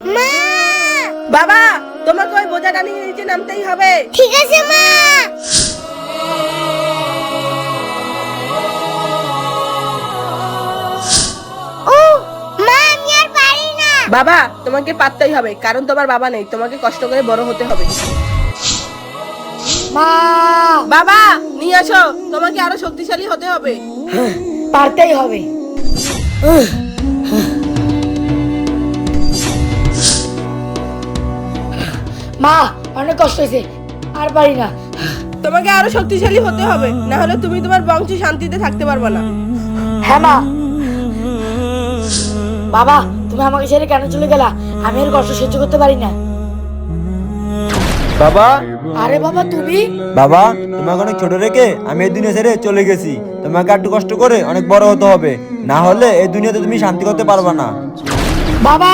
মা! বাবা, তোমাকে ওই বোঝাটা নিয়ে নিচে নামতেই হবে। ঠিক আছে মা। ও মা, আমি আর পারি না। বাবা, তোমাকে পারতেই হবে, কারণ তোমার বাবা নেই, তোমাকে কষ্ট করে বড় হতে হবে। মা! বাবা, নিয়ে আসো, তোমাকে আরো শক্তিশালী হতে হবে। পারতেই হবে। মা, অনেক কষ্ট হয়েছে, আর পারি না। তোমাকে আরো শক্তিশালী হতে হবে, না হলে তুমি তোমার বংশে শান্তিতে থাকতে পারবে না। হ্যাঁ মা। বাবা, তুমি আমাকে ছেড়ে কেন চলে গেলা? আমি আর কষ্ট সহ্য করতে পারি না। বাবা, আরে বাবা, তুমি? বাবা, তোমাকে অনেক ছোট রেখে আমি এই দুনিয়া ছেড়ে চলে গেছি। তোমাকে একটু কষ্ট করে অনেক বড় হতে হবে, না হলে এই দুনিয়াতে তুমি শান্তি করতে পারবে না। বাবা!